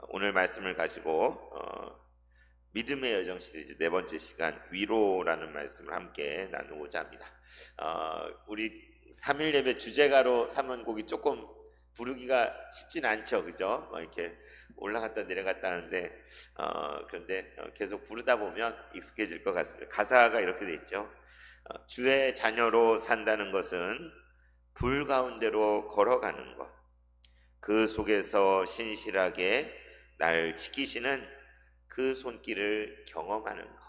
오늘 말씀을 가지고 믿음의 여정 시리즈 네 번째 시간 위로라는 말씀을 함께 나누고자 합니다. 우리 3일 예배 주제가로 삼은 곡이 조금 부르기가 쉽진 않죠, 그죠? 이렇게 올라갔다 내려갔다 하는데 그런데 계속 부르다 보면 익숙해질 것 같습니다. 가사가 이렇게 돼 있죠. 주의 자녀로 산다는 것은 불 가운데로 걸어가는 것, 그 속에서 신실하게 날 지키시는 그 손길을 경험하는 것.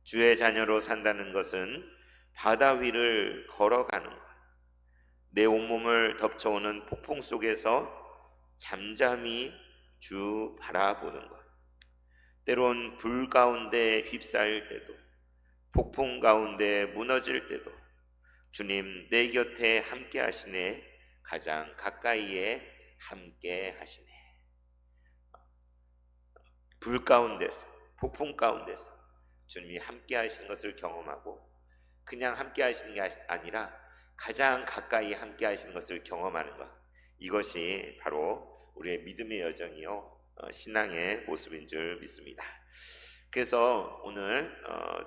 주의 자녀로 산다는 것은 바다 위를 걸어가는 것, 내 온몸을 덮쳐오는 폭풍 속에서 잠잠히 주 바라보는 것, 때론 불 가운데 휩싸일 때도, 폭풍 가운데 무너질 때도 주님 내 곁에 함께 하시네, 가장 가까이에 함께 하시네. 불 가운데서, 폭풍 가운데서 주님이 함께 하시는 것을 경험하고, 그냥 함께 하시는 게 아니라 가장 가까이 함께 하시는 것을 경험하는 것, 이것이 바로 우리의 믿음의 여정이요 신앙의 모습인 줄 믿습니다. 그래서 오늘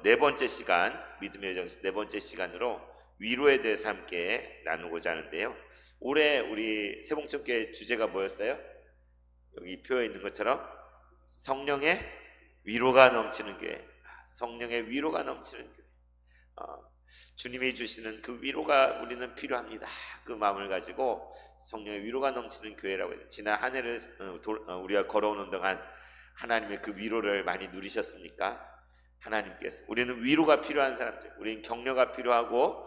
네 번째 시간, 믿음의 여정 네 번째 시간으로 위로에 대해서 함께 나누고자 하는데요, 올해 우리 세봉천교회 주제가 뭐였어요? 여기 표에 있는 것처럼 성령의 위로가 넘치는 교회, 성령의 위로가 넘치는 교회. 주님이 주시는 그 위로가 우리는 필요합니다. 그 마음을 가지고 성령의 위로가 넘치는 교회라고 해요. 지난 한 해를 우리가 걸어오는 동안 하나님의 그 위로를 많이 누리셨습니까? 하나님께서, 우리는 위로가 필요한 사람들, 우리는 격려가 필요하고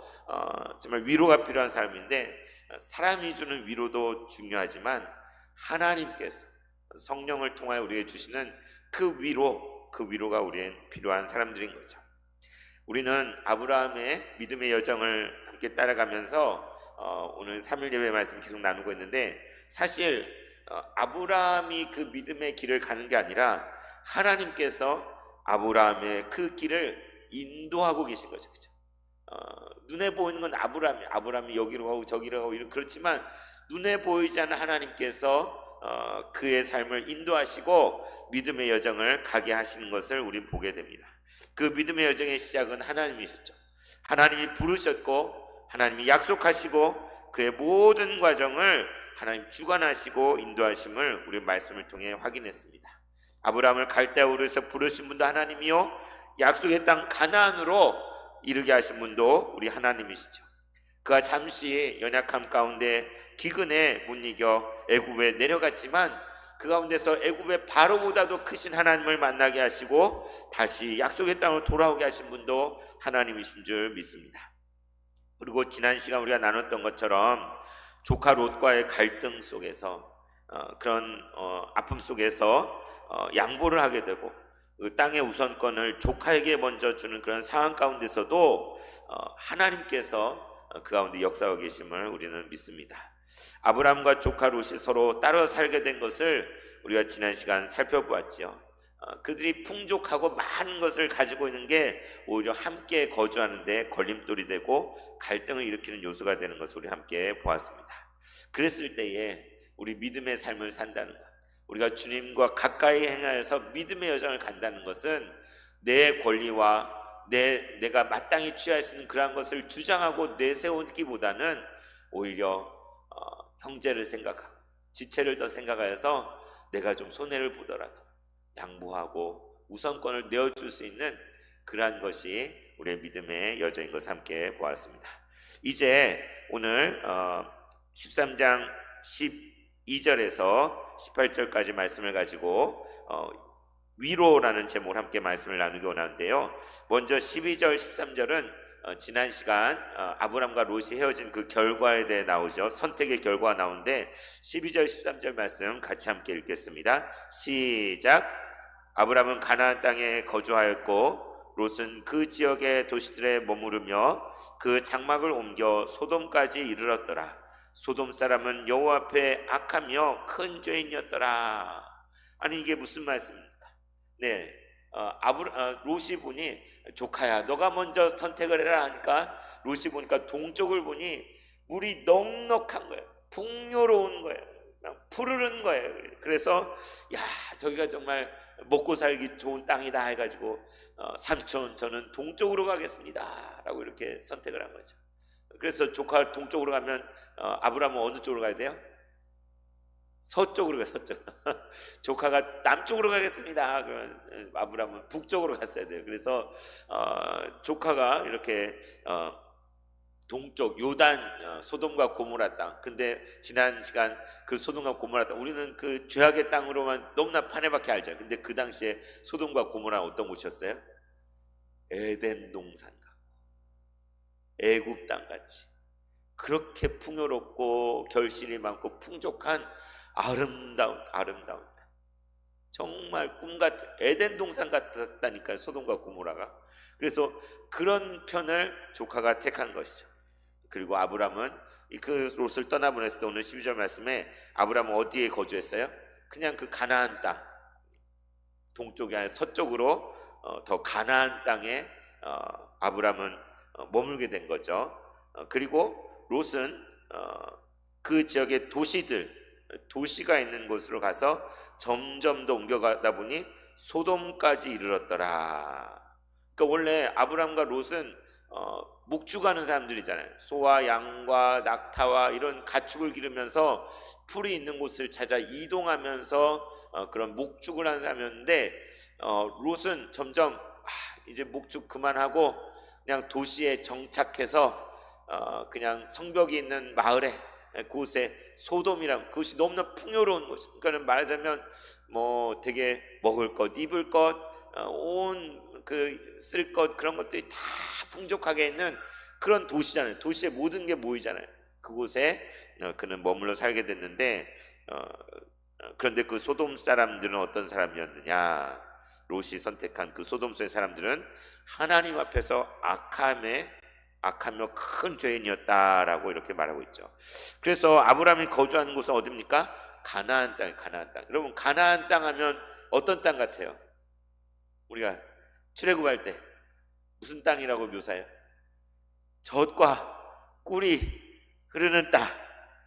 정말 위로가 필요한 사람인데, 사람이 주는 위로도 중요하지만 하나님께서 성령을 통하여 우리에게 주시는 그 위로가 우리엔 필요한 사람들인 거죠. 우리는 아브라함의 믿음의 여정을 함께 따라가면서 오늘 3일 예배 말씀 계속 나누고 있는데, 사실 아브라함이 그 믿음의 길을 가는 게 아니라 하나님께서 아브라함의 그 길을 인도하고 계신 거죠, 그죠? 눈에 보이는 건 아브라함이 여기로 가고 저기로 가고 그렇지만, 눈에 보이지 않는 하나님께서 그의 삶을 인도하시고 믿음의 여정을 가게 하시는 것을 우린 보게 됩니다. 그 믿음의 여정의 시작은 하나님이셨죠. 하나님이 부르셨고 하나님이 약속하시고 그의 모든 과정을 하나님 주관하시고 인도하심을 우리 말씀을 통해 확인했습니다. 아브라함을 갈대아우르에서 부르신 분도 하나님이요, 약속의 땅 가나안으로 이르게 하신 분도 우리 하나님이시죠. 그가 잠시 연약함 가운데 기근에 못 이겨 애굽에 내려갔지만, 그 가운데서 애굽의 바로보다도 크신 하나님을 만나게 하시고 다시 약속의 땅으로 돌아오게 하신 분도 하나님이신 줄 믿습니다. 그리고 지난 시간 우리가 나눴던 것처럼 조카 롯과의 갈등 속에서, 그런 아픔 속에서 양보를 하게 되고 그 땅의 우선권을 조카에게 먼저 주는 그런 상황 가운데서도 하나님께서 그 가운데 역사하고 계심을 우리는 믿습니다. 아브라함과 조카 롯이 서로 따로 살게 된 것을 우리가 지난 시간 살펴보았죠. 그들이 풍족하고 많은 것을 가지고 있는 게 오히려 함께 거주하는데 걸림돌이 되고 갈등을 일으키는 요소가 되는 것을 우리 함께 보았습니다. 그랬을 때에 우리 믿음의 삶을 산다는 것, 우리가 주님과 가까이 행하여서 믿음의 여정을 간다는 것은 내 권리와 내가 마땅히 취할 수 있는 그러한 것을 주장하고 내세우기보다는 오히려 형제를 생각하고 지체를 더 생각하여서 내가 좀 손해를 보더라도 양보하고 우선권을 내어줄 수 있는 그러한 것이 우리의 믿음의 여정인 것을 함께 보았습니다. 이제 오늘 13장 12절에서 18절까지 말씀을 가지고 위로라는 제목을 함께 말씀을 나누기 원하는데요, 먼저 12절 13절은 지난 시간 아브람과 롯이 헤어진 그 결과에 대해 나오죠. 선택의 결과가 나오는데 12절 13절 말씀 같이 함께 읽겠습니다. 시작. 아브람은 가나안 땅에 거주하였고 롯은 그 지역의 도시들에 머무르며 그 장막을 옮겨 소돔까지 이르렀더라. 소돔 사람은 여호와 앞에 악하며 큰 죄인이었더라. 아니, 이게 무슨 말씀입니까? 네, 롯이 보니, 조카야 너가 먼저 선택을 해라 하니까 롯이 보니까 동쪽을 보니 물이 넉넉한 거예요. 풍요로운 거예요. 푸르른 거예요. 그래서 야, 저기가 정말 먹고 살기 좋은 땅이다 해가지고 삼촌 저는 동쪽으로 가겠습니다 라고 이렇게 선택을 한 거죠. 그래서 조카가 동쪽으로 가면 아브라함은 어느 쪽으로 가야 돼요? 서쪽으로 가요. 서쪽. 조카가 남쪽으로 가겠습니다 그러면 아브라함은 북쪽으로 갔어야 돼요. 그래서 조카가 이렇게 동쪽 요단 소돔과 고모라 땅. 근데 지난 시간 그 소돔과 고모라 땅 우리는 그 죄악의 땅으로만 너무나 판에밖에 알잖아요. 근데 그 당시에 소돔과 고모라 어떤 곳이었어요? 에덴 동산 같고 애굽 땅 같이 그렇게 풍요롭고 결실이 많고 풍족한 아름다운 땅. 정말 꿈같은 에덴 동산 같았다니까요, 소돔과 고모라가. 그래서 그런 편을 조카가 택한 것이죠. 그리고 아브람은 그 롯을 떠나보냈을 때 오늘 12절 말씀에 아브람은 어디에 거주했어요? 그냥 그 가나안 땅, 동쪽이 아니라 서쪽으로 더 가나안 땅에 아브람은 머물게 된 거죠. 그리고 롯은 그 지역의 도시가 있는 곳으로 가서 점점 더 옮겨가다 보니 소돔까지 이르렀더라. 그러니까 원래 아브람과 롯은 목축하는 사람들이잖아요. 소와 양과 낙타와 이런 가축을 기르면서 풀이 있는 곳을 찾아 이동하면서 그런 목축을 하는 사람이었는데 롯은 점점 이제 목축 그만하고 그냥 도시에 정착해서 그냥 성벽이 있는 마을에 그곳에 소돔이란 그것이 너무나 풍요로운 곳이, 그러니까 말하자면 뭐 되게 먹을 것 입을 것 온 그 쓸 것 그런 것들이 다 풍족하게 있는 그런 도시잖아요. 도시에 모든 게 모이잖아요. 그곳에 그는 머물러 살게 됐는데 그런데 그 소돔 사람들은 어떤 사람이었느냐? 롯이 선택한 그 소돔 속 사람들은 하나님 앞에서 악하며 큰 죄인이었다라고 이렇게 말하고 있죠. 그래서 아브라함이 거주하는 곳은 어디입니까? 가나안 땅. 여러분 가나안 땅 하면 어떤 땅 같아요? 우리가 출애굽할 때 무슨 땅이라고 묘사해요? 젖과 꿀이 흐르는 땅.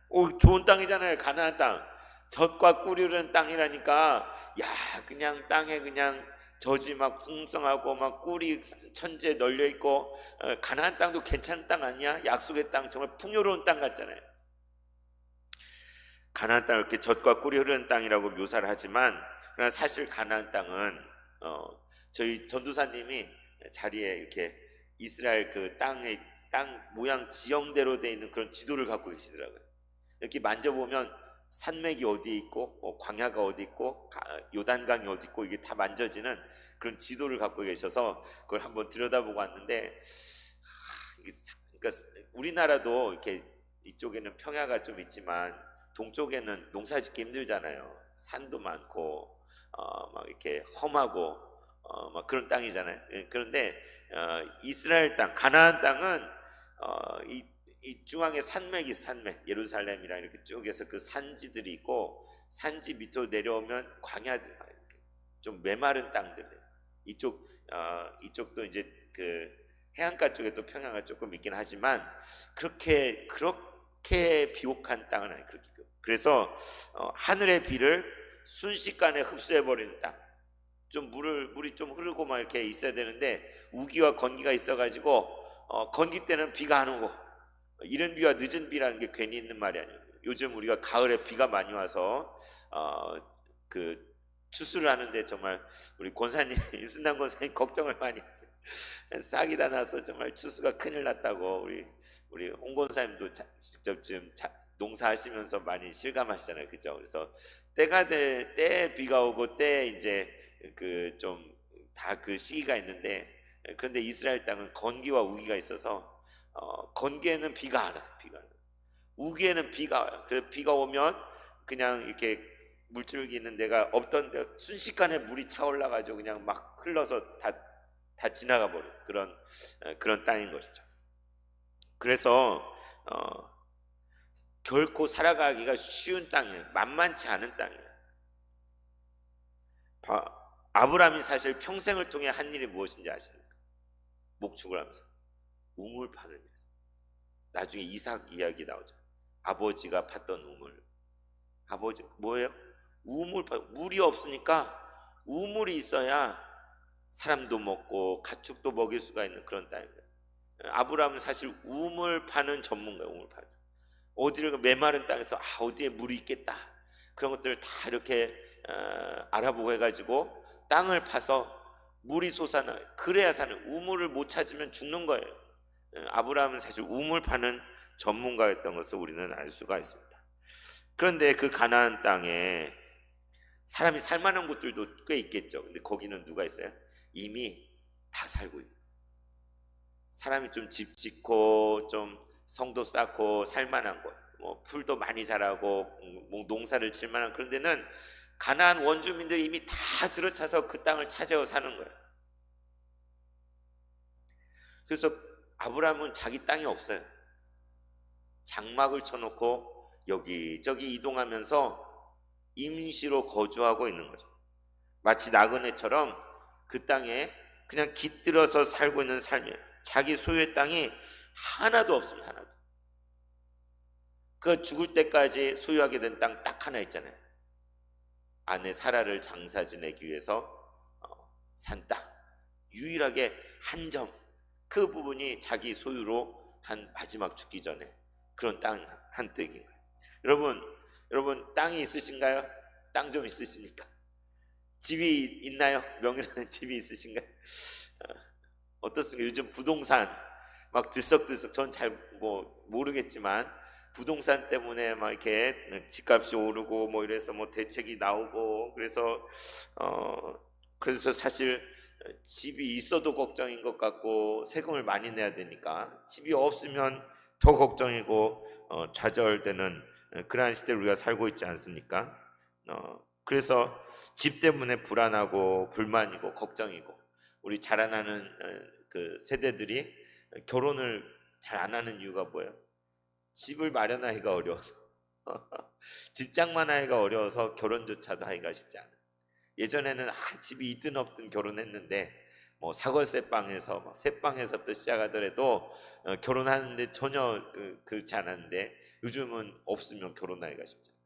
오, 좋은 땅이잖아요. 가나안 땅. 젖과 꿀이 흐르는 땅이라니까 야, 그냥 땅에 그냥 젖이 막 풍성하고 막 꿀이 천지에 널려 있고 가나안 땅도 괜찮은 땅 아니야? 약속의 땅, 정말 풍요로운 땅 같잖아요. 가나안 땅을 이렇게 젖과 꿀이 흐르는 땅이라고 묘사를 하지만 그러나 사실 가나안 땅은 저희 전도사님이 자리에 이렇게 이스라엘 그 땅 모양 지형대로 되어 있는 그런 지도를 갖고 계시더라고요. 이렇게 만져보면 산맥이 어디에 있고 광야가 어디 있고 요단강이 어디 있고 이게 다 만져지는 그런 지도를 갖고 계셔서 그걸 한번 들여다보고 왔는데 그러니까 우리나라도 이렇게 이쪽에는 평야가 좀 있지만 동쪽에는 농사짓기 힘들잖아요. 산도 많고 막 이렇게 험하고 막 그런 땅이잖아요. 그런데 이스라엘 땅, 가나안 땅은 이 중앙에 산맥, 예루살렘이랑 이렇게 쭉해서 그 산지들이 있고 산지 밑으로 내려오면 광야들, 좀 메마른 땅들. 이쪽도 이제 그 해안가 쪽에 또 평야가 조금 있긴 하지만 그렇게 비옥한 땅은 아니에요. 그래서 하늘의 비를 순식간에 흡수해 버리는 땅. 좀 물이 좀 흐르고 막 이렇게 있어야 되는데 우기와 건기가 있어가지고 건기 때는 비가 안 오고 이른 비와 늦은 비라는 게 괜히 있는 말이 아니에요. 요즘 우리가 가을에 비가 많이 와서 그 추수를 하는데 정말 우리 권사님 인순남 권사님 걱정을 많이 하죠. 싹이 다 나서 정말 추수가 큰일 났다고 우리 홍 권사님도 직접 지금 농사하시면서 많이 실감하시잖아요, 그죠? 그래서 때가 될 때 비가 오고 때 이제 그 좀 다 그 시기가 있는데 그런데 이스라엘 땅은 건기와 우기가 있어서 건기에는 비가 안 와요. 우기에는 비가 와요. 그 비가 오면 그냥 이렇게 물줄기 있는 데가 없던 데 순식간에 물이 차올라 가지고 그냥 막 흘러서 다 지나가 버려. 그런 땅인 것이죠. 그래서 결코 살아가기가 쉬운 땅이에요. 만만치 않은 땅이에요. 아브라함이 사실 평생을 통해 한 일이 무엇인지 아십니까? 목축을 하면서 우물 파는 일. 나중에 이삭 이야기 나오죠. 아버지가 팠던 우물. 아버지 뭐예요? 물이 없으니까 우물이 있어야 사람도 먹고 가축도 먹일 수가 있는 그런 땅이에요. 아브라함은 사실 우물 파는 전문가예요. 우물 파는. 어디를 메마른 땅에서 어디에 물이 있겠다 그런 것들을 다 이렇게 알아보고 해가지고 땅을 파서 물이 솟아나 그래야 사는, 우물을 못 찾으면 죽는 거예요. 아브라함은 사실 우물 파는 전문가였던 것을 우리는 알 수가 있습니다. 그런데 그 가나안 땅에 사람이 살만한 곳들도 꽤 있겠죠. 근데 거기는 누가 있어요? 이미 다 살고 있는, 사람이 좀 집 짓고 좀 성도 쌓고 살만한 곳, 뭐 풀도 많이 자라고 뭐 농사를 질 만한 그런 데는 가나안 원주민들이 이미 다 들어차서 그 땅을 차지하고 사는 거예요. 그래서 아브라함은 자기 땅이 없어요. 장막을 쳐놓고 여기저기 이동하면서 임시로 거주하고 있는 거죠. 마치 나그네처럼 그 땅에 그냥 깃들어서 살고 있는 삶이에요. 자기 소유의 땅이 하나도 없습니다. 하나도. 그 죽을 때까지 소유하게 된 땅 딱 하나 있잖아요. 아내 사라를 장사 지내기 위해서 산 땅, 유일하게 한 점, 그 부분이 자기 소유로 한 마지막 죽기 전에 그런 땅 한 떼기인 거예요. 여러분 땅이 있으신가요? 땅 좀 있으십니까? 집이 있나요? 명의라는 집이 있으신가요? 어떻습니까? 요즘 부동산 막 들썩들썩, 전 잘 모르겠지만 부동산 때문에 막 이렇게 집값이 오르고 뭐 이래서 뭐 대책이 나오고 그래서 사실 집이 있어도 걱정인 것 같고 세금을 많이 내야 되니까 집이 없으면 더 걱정이고 좌절되는 그러한 시대를 우리가 살고 있지 않습니까? 그래서 집 때문에 불안하고 불만이고 걱정이고, 우리 자라나는 그 세대들이 결혼을 잘 안 하는 이유가 뭐예요? 집을 마련하기가 어려워서 집장만 하기가 어려워서 결혼조차도 하기가 쉽지 않아요. 예전에는 집이 있든 없든 결혼했는데 뭐 사골세 방에서 뭐 새방에서부터 시작하더라도 결혼하는데 전혀 그렇지 않았는데 요즘은 없으면 결혼하기가 쉽지 않아요.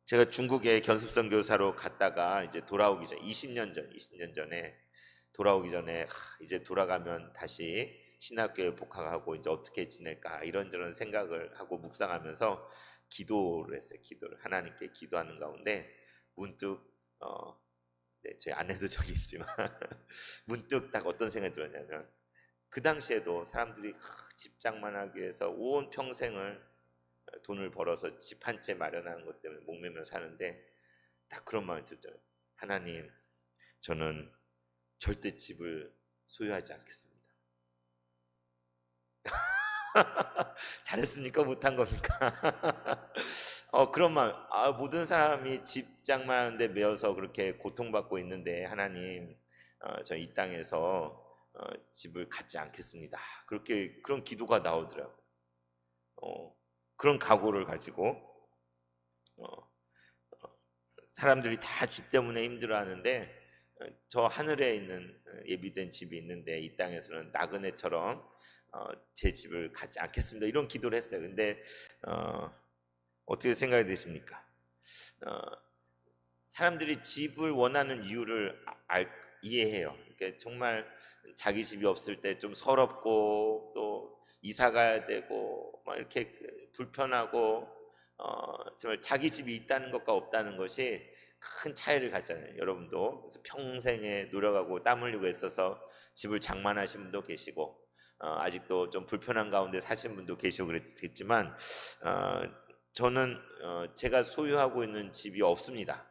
제가 중국에 견습선 교사로 갔다가 이제 돌아오기 전 20년 전에 돌아오기 전에 이제 돌아가면 다시 신학교에 복학하고 이제 어떻게 지낼까 이런저런 생각을 하고 묵상하면서 기도를 했어요. 기도를 하나님께 기도하는 가운데 문득 네, 제 아내도 저기 있지만 문득 딱 어떤 생각이 들었냐면, 그 당시에도 사람들이 집장만 하기 위해서 온 평생을 돈을 벌어서 집 한 채 마련하는 것 때문에 목매며 사는데 딱 그런 마음이 들더라고요. 하나님, 저는 절대 집을 소유하지 않겠습니다. 잘했습니까? 못한 겁니까? 그런 마음. 모든 사람이 집장만 하는데 매여서 그렇게 고통받고 있는데 하나님, 저 이 땅에서 집을 갖지 않겠습니다. 그렇게 그런 기도가 나오더라고요. 그런 각오를 가지고 사람들이 다 집 때문에 힘들어하는데 저 하늘에 있는 예비된 집이 있는데 이 땅에서는 나그네처럼 제 집을 갖지 않겠습니다. 이런 기도를 했어요. 근데 어떻게 생각이 되십니까? 사람들이 집을 원하는 이유를 이해해요. 그러니까 정말 자기 집이 없을 때 좀 서럽고 또 이사 가야 되고 막 이렇게 불편하고 정말 자기 집이 있다는 것과 없다는 것이 큰 차이를 갖잖아요. 여러분도 그래서 평생에 노력하고 땀 흘리고 있어서 집을 장만하신 분도 계시고 아직도 좀 불편한 가운데 사신 분도 계시고 그랬겠지만 저는 제가 소유하고 있는 집이 없습니다.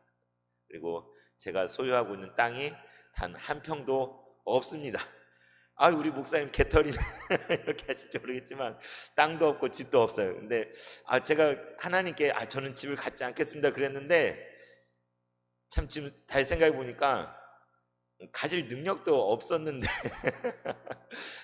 그리고 제가 소유하고 있는 땅이 단 한 평도 없습니다. 우리 목사님 개털이네 이렇게 하실지 모르겠지만 땅도 없고 집도 없어요. 근데 제가 하나님께 저는 집을 갖지 않겠습니다 그랬는데, 참 지금 다시 생각해 보니까 가질 능력도 없었는데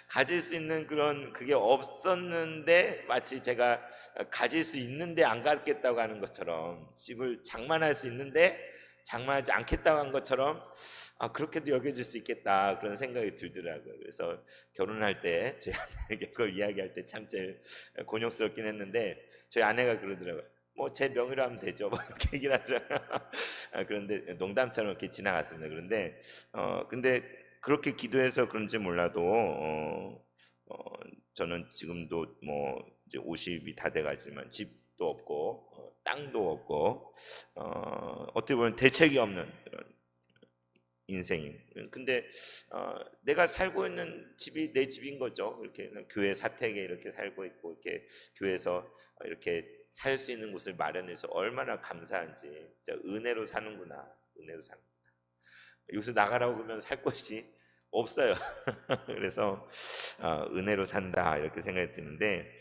가질 수 있는 그게 없었는데 마치 제가 가질 수 있는데 안 갖겠다고 하는 것처럼 집을 장만할 수 있는데 장만하지 않겠다고 한 것처럼 그렇게도 여겨질 수 있겠다 그런 생각이 들더라고요. 그래서 결혼할 때 제 아내에게 그걸 이야기할 때 참 제일 곤욕스럽긴 했는데 저희 아내가 그러더라고요. 뭐 제 명의로 하면 되죠. 뭐 이렇게 얘기를 하더라고요. 그런데 농담처럼 이렇게 지나갔습니다. 그런데 근데 그렇게 기도해서 그런지 몰라도 저는 지금도 뭐 이제 50이 다 돼가지만 집도 없고 땅도 없고 어떻게 보면 대책이 없는 그런 인생임. 근데 내가 살고 있는 집이 내 집인 거죠. 이렇게 교회 사택에 이렇게 살고 있고 이렇게 교회에서 이렇게 살 수 있는 곳을 마련해서 얼마나 감사한지. 진짜 은혜로 사는구나. 은혜로 사는. 여기서 나가라고 그러면 살 곳이 없어요. 그래서 은혜로 산다 이렇게 생각이 드는데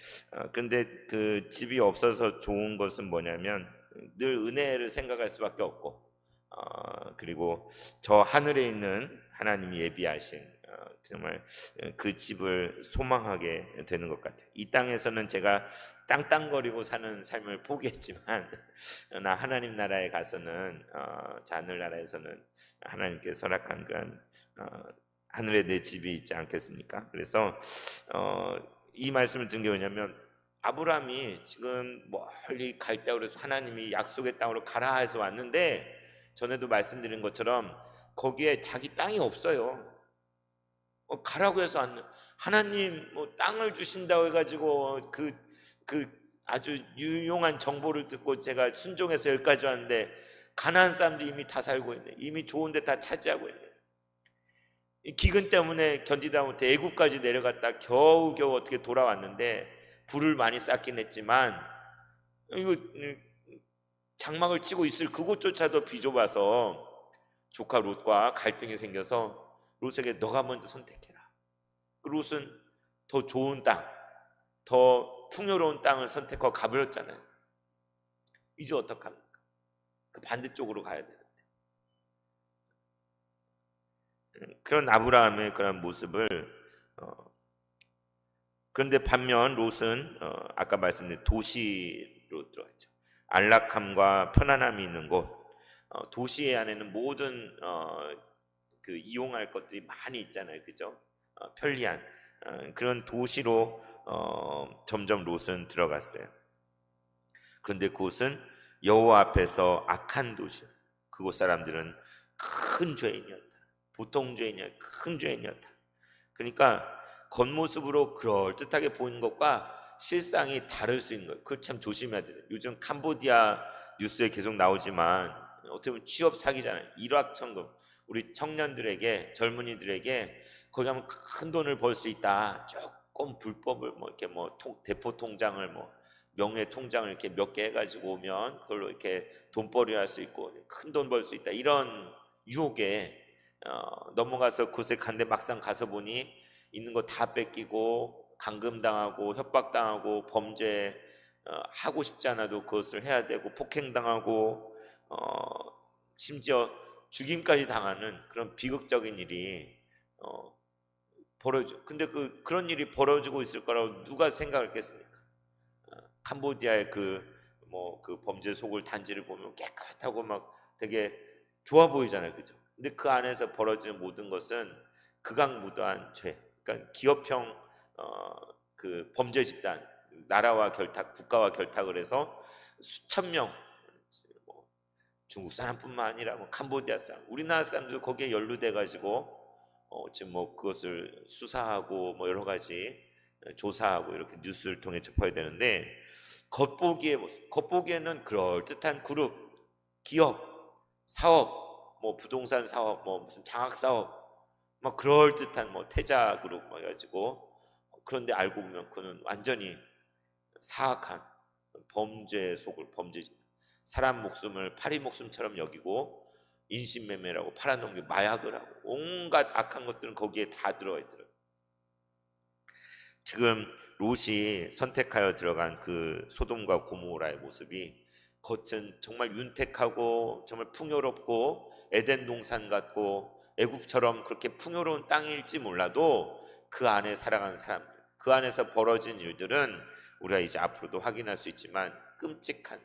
근데 그 집이 없어서 좋은 것은 뭐냐면 늘 은혜를 생각할 수밖에 없고 그리고 저 하늘에 있는 하나님이 예비하신 정말 그 집을 소망하게 되는 것 같아요. 이 땅에서는 제가 땅땅거리고 사는 삶을 포기했지만 나 하나님 나라에 가서는 저 하늘나라에서는 하나님께 설악한 그런 하늘에 내 집이 있지 않겠습니까? 그래서 이 말씀을 든 게 뭐냐면 아브라함이 지금 멀리 갈다 그래서 하나님이 약속의 땅으로 가라 해서 왔는데 전에도 말씀드린 것처럼 거기에 자기 땅이 없어요. 가라고 해서 하나님 뭐 땅을 주신다고 해가지고 그 아주 유용한 정보를 듣고 제가 순종해서 여기까지 왔는데 가나안 사람들이 이미 다 살고 있네. 이미 좋은 데 다 차지하고 있네. 이 기근 때문에 견디다 못해 애국까지 내려갔다 겨우겨우 어떻게 돌아왔는데 불을 많이 쌓긴 했지만 이거 장막을 치고 있을 그곳조차도 비좁아서 조카 롯과 갈등이 생겨서 롯에게 너가 먼저 선택해라. 롯은 더 좋은 땅, 더 풍요로운 땅을 선택하고 가버렸잖아요. 이제 어떡합니까? 그 반대쪽으로 가야 되는데. 그런 아브라함의 그런 모습을 그런데 반면 롯은 아까 말씀드린 도시로 들어갔죠. 안락함과 편안함이 있는 곳, 도시 안에는 모든 그 이용할 것들이 많이 있잖아요, 그죠? 편리한 그런 도시로 점점 롯은 들어갔어요. 그런데 그곳은 여호와 앞에서 악한 도시. 그곳 사람들은 큰 죄인이었다. 보통 죄인이 아니라 큰 죄인이었다. 그러니까 겉모습으로 그럴듯하게 보이는 것과 실상이 다를 수 있는 거예요. 그걸 참 조심해야 돼요. 요즘 캄보디아 뉴스에 계속 나오지만 어떻게 보면 취업 사기잖아요. 일확천금. 우리 청년들에게 젊은이들에게 거기 가면 큰 돈을 벌 수 있다. 조금 불법을 뭐 이렇게 뭐 대포 통장을 뭐 명예 통장을 이렇게 몇 개 해가지고 오면 그걸로 이렇게 돈벌이 할 수 있고 큰 돈 벌 수 있다. 이런 유혹에 넘어가서 그곳에 갔는데 막상 가서 보니 있는 거 다 뺏기고 감금당하고 협박당하고 범죄 하고 싶지 않아도 그것을 해야 되고 폭행당하고 심지어 죽임까지 당하는 그런 비극적인 일이 벌어져. 근데 그런 일이 벌어지고 있을 거라고 누가 생각했겠습니까? 캄보디아의 그 범죄 속을 단지를 보면 깨끗하고 막 되게 좋아 보이잖아요, 그죠? 근데 그 안에서 벌어지는 모든 것은 극악무도한 죄. 그러니까 기업형 그 범죄 집단, 나라와 결탁, 국가와 결탁을 해서 수천 명, 뭐 중국 사람뿐만 아니라 뭐 캄보디아 사람, 우리나라 사람들도 거기에 연루돼 가지고 지금 뭐 그것을 수사하고 뭐 여러 가지 조사하고 이렇게 뉴스를 통해 접해야 되는데 겉보기에 모습, 겉보기에는 그럴 듯한 그룹, 기업, 사업, 뭐 부동산 사업, 뭐 무슨 장학 사업, 막 그럴 듯한 뭐 태자 그룹 뭐 해가지고 그런데 알고 보면 그는 완전히 사악한 범죄 속을 범죄, 사람 목숨을 파리 목숨처럼 여기고 인신매매라고 팔아넘기고 마약을 하고 온갖 악한 것들은 거기에 다 들어있더라고요. 지금 롯이 선택하여 들어간 그 소돔과 고모라의 모습이 겉은 정말 윤택하고 정말 풍요롭고 에덴 동산 같고 애국처럼 그렇게 풍요로운 땅일지 몰라도 그 안에 살아가는 사람들, 그 안에서 벌어진 일들은 우리가 이제 앞으로도 확인할 수 있지만 끔찍한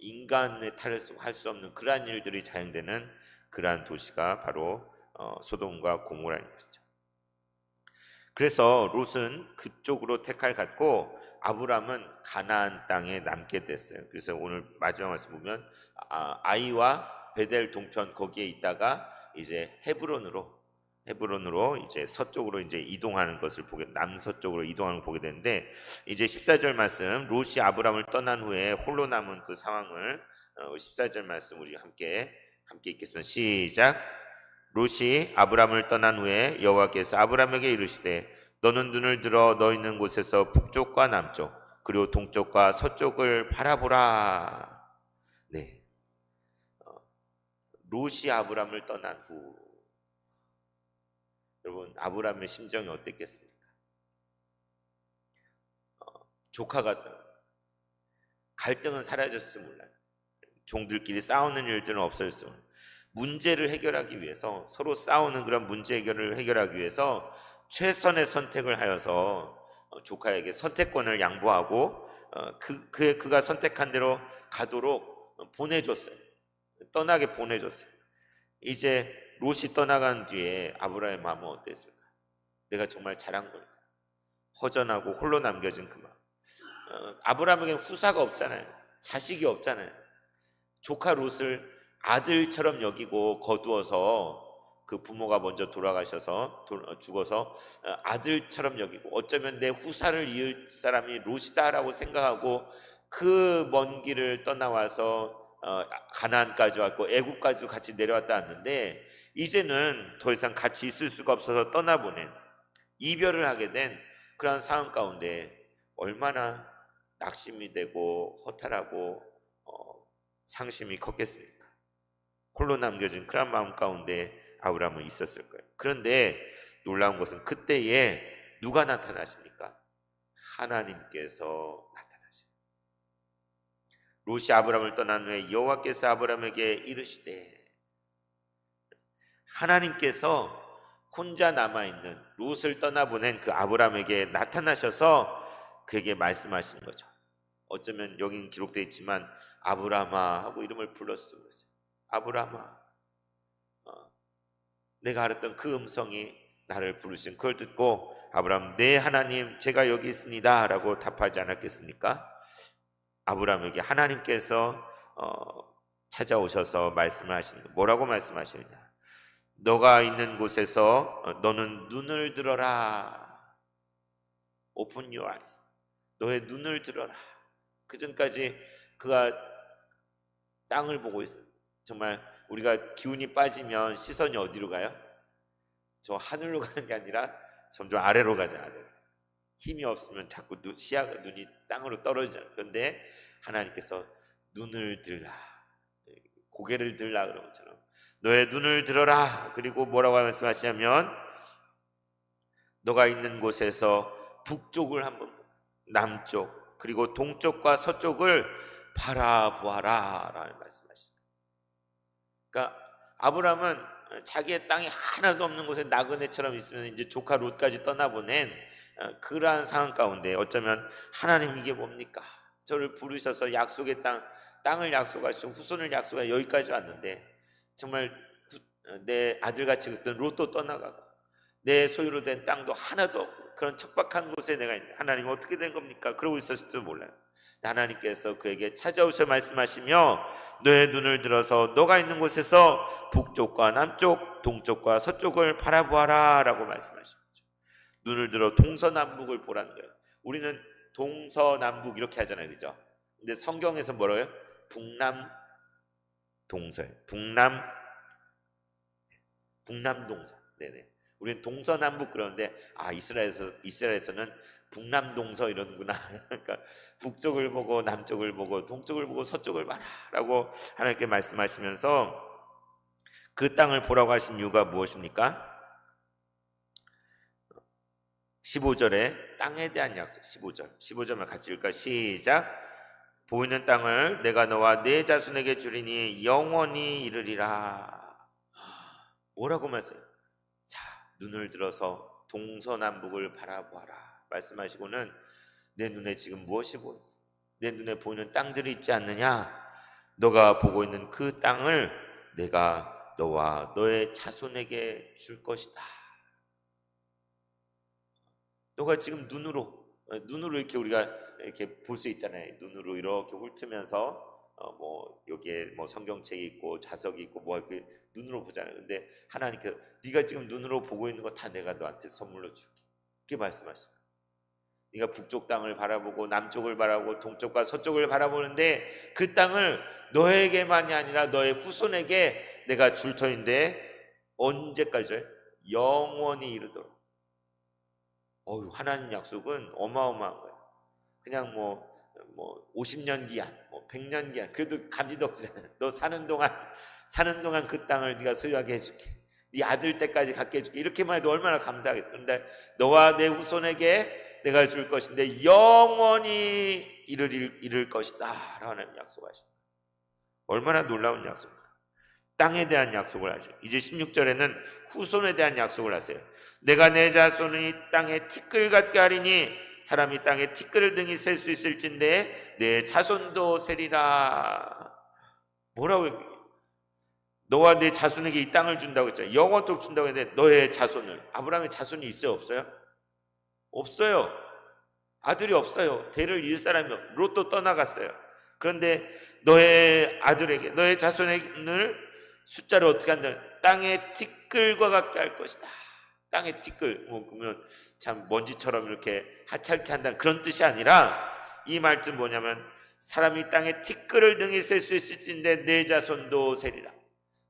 인간의 탈을 할 수 없는 그러한 일들이 자행되는 그러한 도시가 바로 소돔과 고모라인 것이죠. 그래서 롯은 그쪽으로 택할 갔고 아브람은 가나안 땅에 남게 됐어요. 그래서 오늘 마지막 말씀 보면 아이와 베델 동편 거기에 있다가 이제 헤브론으로 이제 서쪽으로 이제 이동하는 것을 남서쪽으로 이동하는 걸 보게 되는데, 이제 14절 말씀, 롯이 아브람을 떠난 후에 홀로 남은 그 상황을 14절 말씀 우리 함께 읽겠습니다. 시작. 롯이 아브람을 떠난 후에 여호와께서 아브람에게 이르시되 너는 눈을 들어 너 있는 곳에서 북쪽과 남쪽 그리고 동쪽과 서쪽을 바라보라. 네, 롯이 아브람을 떠난 후 여러분 아브람의 심정이 어땠겠습니까? 조카가 갈등은 사라졌을지 몰라요. 종들끼리 싸우는 일들은 없어졌을 몰라요. 문제를 해결하기 위해서, 서로 싸우는 그런 문제 해결을 해결하기 위해서 최선의 선택을 하여서 조카에게 선택권을 양보하고 그가 선택한 대로 가도록 보내줬어요. 떠나게 보내줬어요. 이제 롯이 떠나간 뒤에 아브라함의 마음은 어땠을까? 내가 정말 잘한 걸까? 허전하고 홀로 남겨진 그 마음. 아브라함에게는 후사가 없잖아요. 자식이 없잖아요. 조카 롯을 아들처럼 여기고 거두어서, 그 부모가 먼저 돌아가셔서 죽어서 아들처럼 여기고 어쩌면 내 후사를 이을 사람이 롯이다라고 생각하고 그 먼 길을 떠나와서 가나안까지 왔고 애굽까지도 같이 내려왔다 왔는데, 이제는 더 이상 같이 있을 수가 없어서 떠나보낸, 이별을 하게 된 그런 상황 가운데 얼마나 낙심이 되고 허탈하고 상심이 컸겠습니까? 홀로 남겨진 그런 마음 가운데 아브라함은 있었을 거예요. 그런데 놀라운 것은 그때에 누가 나타나십니까? 하나님께서 나타나십니다. 롯이 아브라함을 떠난 후에 여호와께서 아브라함에게 이르시되, 하나님께서 혼자 남아있는 롯을 떠나보낸 그 아브라함에게 나타나셔서 그에게 말씀하신 거죠. 어쩌면 여긴 기록되어 있지만 아브라함아 하고 이름을 불렀어요. 아브라함아, 내가 알았던 그 음성이 나를 부르신, 그걸 듣고 아브라함, 네 하나님 제가 여기 있습니다 라고 답하지 않았겠습니까? 아브라함에게 하나님께서 찾아오셔서 말씀을 하시는, 뭐라고 말씀하시느냐? 너가 있는 곳에서 너는 눈을 들어라. Open your eyes. 너의 눈을 들어라. 그 전까지 그가 땅을 보고 있어요. 정말 우리가 기운이 빠지면 시선이 어디로 가요? 저 하늘로 가는 게 아니라 점점 아래로 가잖아요. 힘이 없으면 자꾸 눈이 땅으로 떨어지잖아요. 그런데 하나님께서 눈을 들라, 고개를 들라 그런 것처럼 너의 눈을 들어라. 그리고 뭐라고 말씀하시냐면 너가 있는 곳에서 북쪽을 한번, 남쪽 그리고 동쪽과 서쪽을 바라보아라 라는 말씀하십니다. 그러니까 아브라함은 자기의 땅이 하나도 없는 곳에 나그네처럼 있으면 이제 조카 롯까지 떠나보낸 그러한 상황 가운데 어쩌면 하나님 이게 뭡니까? 저를 부르셔서 약속의 땅을 약속하시고 후손을 약속하여 여기까지 왔는데 정말 내 아들같이 그랬던 롯도 떠나가고 내 소유로 된 땅도 하나도 없고 그런 척박한 곳에 내가 있는, 하나님 어떻게 된 겁니까? 그러고 있었을지도 몰라요. 하나님께서 그에게 찾아오셔 말씀하시며 너의 눈을 들어서 너가 있는 곳에서 북쪽과 남쪽 동쪽과 서쪽을 바라보아라 라고 말씀하신 거죠. 눈을 들어 동서남북을 보라는 거예요. 우리는 동서남북 이렇게 하잖아요, 그죠? 근데 성경에서 뭐라고요? 북남동서예요. 북남동서. 네네. 우리는 동서남북 그러는데 이스라엘에서는 북남동서 이러는구나. 그러니까 북쪽을 보고 남쪽을 보고 동쪽을 보고 서쪽을 봐라라고 하나님께 말씀하시면서 그 땅을 보라고 하신 이유가 무엇입니까? 15절에 땅에 대한 약속. 15절만 같이 읽을까요? 시작. 보이는 땅을 내가 너와 네 자손에게 주리니 영원히 이르리라. 뭐라고 말씀해요? 자, 눈을 들어서 동서남북을 바라보아라 말씀하시고는 내 눈에 지금 무엇이 보여? 내 눈에 보이는 땅들이 있지 않느냐? 너가 보고 있는 그 땅을 내가 너와 너의 자손에게 줄 것이다. 너가 지금 눈으로 이렇게 우리가 이렇게 볼 수 있잖아요. 눈으로 이렇게 훑으면서 뭐 여기에 뭐 성경책이 있고 자석이 있고 뭐 이렇게 눈으로 보잖아요. 근데 하나님께서 네가 지금 눈으로 보고 있는 거 다 내가 너한테 선물로 줄게. 이렇게 말씀하십니다. 네가 북쪽 땅을 바라보고 남쪽을 바라보고 동쪽과 서쪽을 바라보는데 그 땅을 너에게만이 아니라 너의 후손에게 내가 줄 터인데 언제까지요? 영원히 이르도록. 하나님 약속은 어마어마한 거예요. 그냥 뭐 50년 기한, 100년 기한, 그래도 감지덕지잖아요. 너 사는 동안 그 땅을 네가 소유하게 해줄게. 네 아들 때까지 갖게 해줄게. 이렇게만 해도 얼마나 감사하겠어. 그런데 너와 내 후손에게 내가 줄 것인데 영원히 이를 것이다 라고 하나님 약속하신다. 얼마나 놀라운 약속입니까? 땅에 대한 약속을 하시고 이제 16절에는 후손에 대한 약속을 하세요. 내가 내 자손을 이 땅에 티끌 같게 하리니 사람이 땅에 티끌을 등이 셀 수 있을진데 내 자손도 세리라. 뭐라고 했 너와 내 자손에게 이 땅을 준다고 했잖아요. 영원토록 준다고 했는데 너의 자손을. 아브라함의 자손이 있어요, 없어요? 없어요. 아들이 없어요. 대를 이을 사람이 없어요. 롯도 떠나갔어요. 그런데 너의 아들에게, 너의 자손을 숫자를 어떻게 한다? 땅의 티끌과 같게 할 것이다. 땅의 티끌, 그러면 참 먼지처럼 이렇게 하찮게 한다는 그런 뜻이 아니라 이 말뜻은 뭐냐면 사람이 땅에 티끌을 등에 셀 수 있을진데 내 자손도 세리라.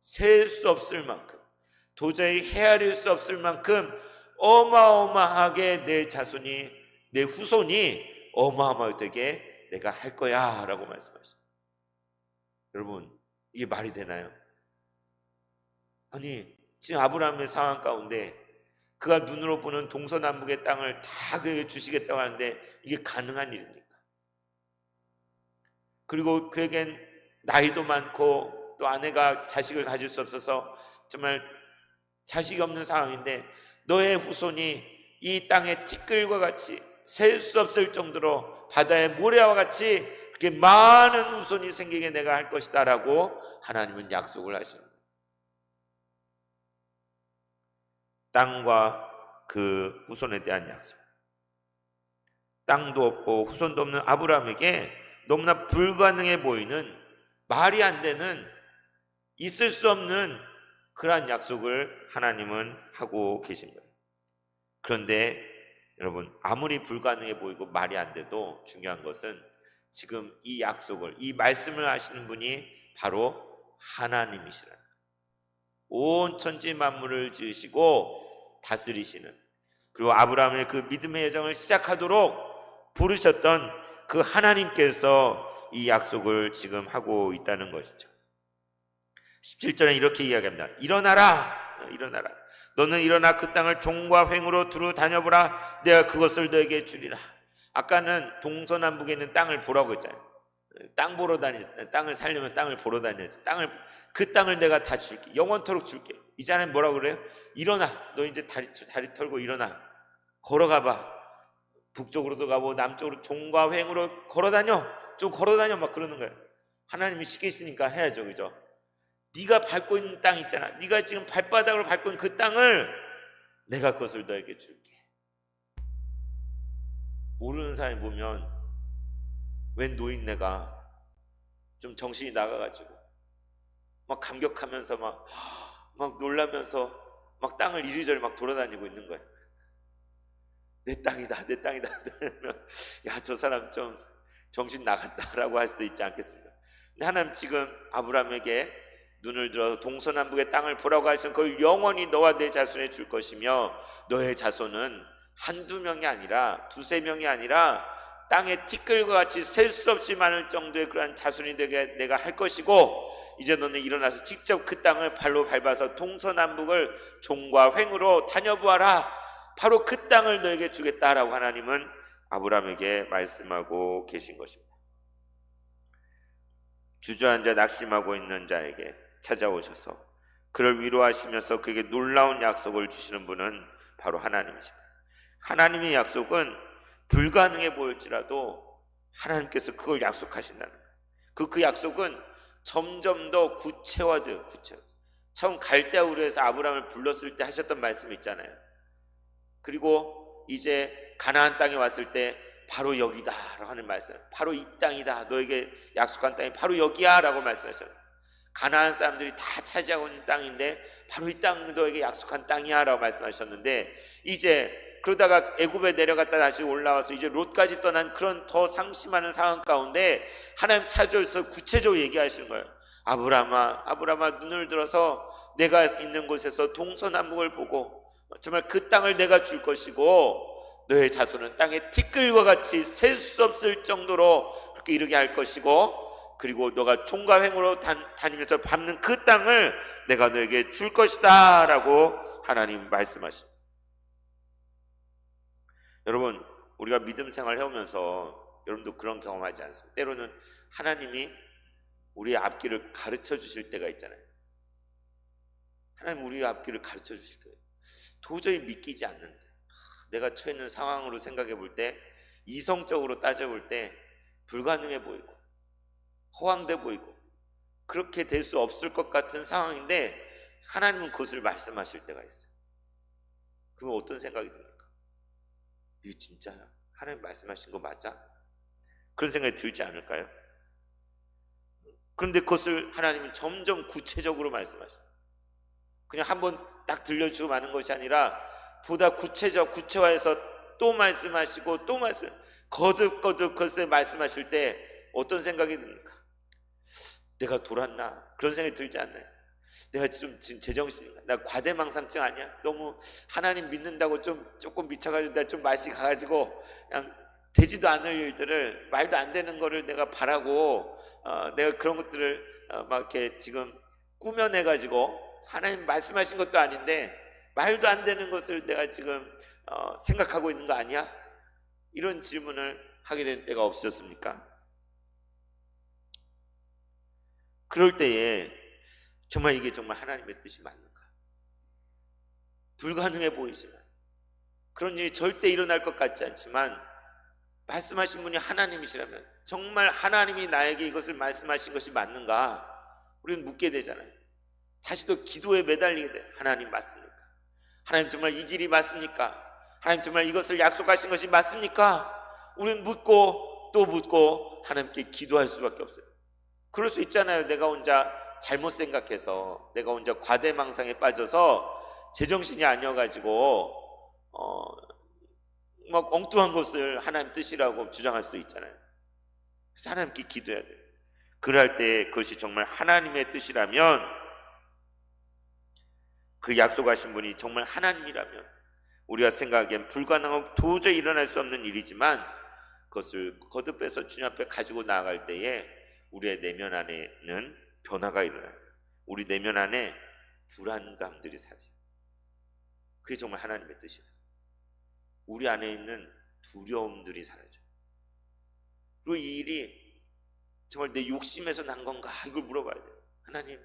셀 수 없을 만큼, 도저히 헤아릴 수 없을 만큼 어마어마하게 내 자손이, 내 후손이 어마어마하게 내가 할 거야 라고 말씀하십니다. 여러분, 이게 말이 되나요? 아니, 지금 아브라함의 상황 가운데 그가 눈으로 보는 동서남북의 땅을 다 그에게 주시겠다고 하는데 이게 가능한 일입니까? 그리고 그에겐 나이도 많고 또 아내가 자식을 가질 수 없어서 정말 자식이 없는 상황인데 너의 후손이 이 땅의 티끌과 같이 셀 수 없을 정도로 바다의 모래와 같이 그렇게 많은 후손이 생기게 내가 할 것이다 라고 하나님은 약속을 하십니다. 땅과 그 후손에 대한 약속. 땅도 없고 후손도 없는 아브라함에게 너무나 불가능해 보이는, 말이 안 되는, 있을 수 없는 그러한 약속을 하나님은 하고 계십니다. 그런데 여러분, 아무리 불가능해 보이고 말이 안 돼도 중요한 것은 지금 이 약속을, 이 말씀을 하시는 분이 바로 하나님이시라는 거예요. 온 천지 만물을 지으시고 다스리시는, 그리고 아브라함의 그 믿음의 여정을 시작하도록 부르셨던 그 하나님께서 이 약속을 지금 하고 있다는 것이죠. 17절에 이렇게 이야기합니다. 일어나라. 너는 일어나 그 땅을 종과 횡으로 두루 다녀보라. 내가 그것을 너에게 주리라. 아까는 동서남북에 있는 땅을 보라고 했잖아요. 땅 보러 다니지. 땅을 살려면 땅을 보러 다녀야지. 그 땅을 내가 다 줄게. 영원토록 줄게. 이제는 뭐라고 그래요? 일어나. 너 이제 다리 털고 일어나. 걸어가봐. 북쪽으로도 가고 남쪽으로 종과 횡으로 걸어다녀. 좀 걸어다녀. 막 그러는 거예요. 하나님이 시키시니까 해야죠. 그죠? 네가 밟고 있는 땅 있잖아. 네가 지금 발바닥으로 밟고 있는 그 땅을 내가 그것을 너에게 줄게. 모르는 사람이 보면 웬 노인네가 좀 정신이 나가가지고 막 감격하면서 막 놀라면서 막 땅을 이리저리 막 돌아다니고 있는 거예요. 내 땅이다. 야, 저 사람 좀 정신 나갔다라고 할 수도 있지 않겠습니까? 근데 하나님 지금 아브라함에게 눈을 들어 동서남북의 땅을 보라고 하시면 그걸 영원히 너와 내 자손에 줄 것이며 너의 자손은 한두 명이 아니라 두세 명이 아니라 땅의 티끌과 같이 셀 수 없이 많을 정도의 그러한 자손이 되게 내가 할 것이고 이제 너는 일어나서 직접 그 땅을 발로 밟아서 동서남북을 종과 횡으로 다녀보아라. 바로 그 땅을 너에게 주겠다라고 하나님은 아브라함에게 말씀하고 계신 것입니다. 주저앉아 낙심하고 있는 자에게 찾아오셔서 그를 위로하시면서 그에게 놀라운 약속을 주시는 분은 바로 하나님이십니다. 하나님의 약속은 불가능해 보일지라도 하나님께서 그걸 약속하신다는 거예요. 그 약속은 점점 더 구체화돼요. 처음 갈대아 우르에서 아브라함을 불렀을 때 하셨던 말씀 있잖아요. 그리고 이제 가나안 땅에 왔을 때 바로 여기다라고 하는 말씀, 바로 이 땅이다, 너에게 약속한 땅이 바로 여기야 라고 말씀하셨어요. 가나안 사람들이 다 차지하고 있는 땅인데 바로 이 땅 너에게 약속한 땅이야 라고 말씀하셨는데, 이제 그러다가 애굽에 내려갔다 다시 올라와서 이제 롯까지 떠난 그런 더 상심하는 상황 가운데 하나님 찾아오셔서 구체적으로 얘기하시는 거예요. 아브라함아 눈을 들어서 내가 있는 곳에서 동서남북을 보고 정말 그 땅을 내가 줄 것이고 너의 자손은 땅의 티끌과 같이 셀 수 없을 정도로 그렇게 이르게 할 것이고, 그리고 너가 총과 횡으로 다니면서 밟는 그 땅을 내가 너에게 줄 것이다 라고 하나님 말씀하십니다. 여러분, 우리가 믿음 생활 해오면서 여러분도 그런 경험하지 않습니까? 때로는 하나님이 우리의 앞길을 가르쳐 주실 때가 있잖아요. 하나님 우리의 앞길을 가르쳐 주실 때 도저히 믿기지 않는데, 내가 처해 있는 상황으로 생각해 볼 때, 이성적으로 따져 볼 때 불가능해 보이고 허황돼 보이고 그렇게 될 수 없을 것 같은 상황인데 하나님은 그것을 말씀하실 때가 있어요. 그러면 어떤 생각이 듭니까? 이게 진짜야? 하나님 말씀하신 거 맞아? 그런 생각이 들지 않을까요? 그런데 그것을 하나님은 점점 구체적으로 말씀하셔요. 그냥 한번 딱 들려주고 마는 것이 아니라 보다 구체화해서 또 말씀하시고 또 거듭 그것을 말씀하실 때 어떤 생각이 듭니까? 내가 돌았나? 그런 생각이 들지 않나요? 내가 지금 제정신인가? 나 과대망상증 아니야? 너무 하나님 믿는다고 조금 미쳐가지고 나 좀 맛이 가가지고 그냥 되지도 않을 일들을, 말도 안 되는 거를 내가 바라고 내가 그런 것들을 막 이렇게 지금 꾸며내가지고 하나님 말씀하신 것도 아닌데 말도 안 되는 것을 내가 지금 생각하고 있는 거 아니야? 이런 질문을 하게 된 때가 없으셨습니까? 그럴 때에 정말 이게 정말 하나님의 뜻이 맞는가? 불가능해 보이지만, 그런 일이 절대 일어날 것 같지 않지만 말씀하신 분이 하나님이시라면 정말 하나님이 나에게 이것을 말씀하신 것이 맞는가? 우리는 묻게 되잖아요. 다시 또 기도에 매달리게 돼. 하나님 맞습니까? 하나님 정말 이 길이 맞습니까? 하나님 정말 이것을 약속하신 것이 맞습니까? 우리는 묻고 또 묻고 하나님께 기도할 수밖에 없어요. 그럴 수 있잖아요. 내가 혼자 잘못 생각해서, 내가 혼자 과대망상에 빠져서 제정신이 아니어가지고 막 엉뚱한 것을 하나님 뜻이라고 주장할 수도 있잖아요. 그래서 하나님께 기도해야 돼요. 그럴 때 그것이 정말 하나님의 뜻이라면, 그 약속하신 분이 정말 하나님이라면, 우리가 생각하기엔 불가능하고 도저히 일어날 수 없는 일이지만 그것을 거듭해서 주님 앞에 가지고 나아갈 때에 우리의 내면 안에는 변화가 일어나요. 우리 내면 안에 불안감들이 사라져요. 그게 정말 하나님의 뜻이에요. 우리 안에 있는 두려움들이 사라져요. 그리고 이 일이 정말 내 욕심에서 난 건가? 이걸 물어봐야 돼요. 하나님,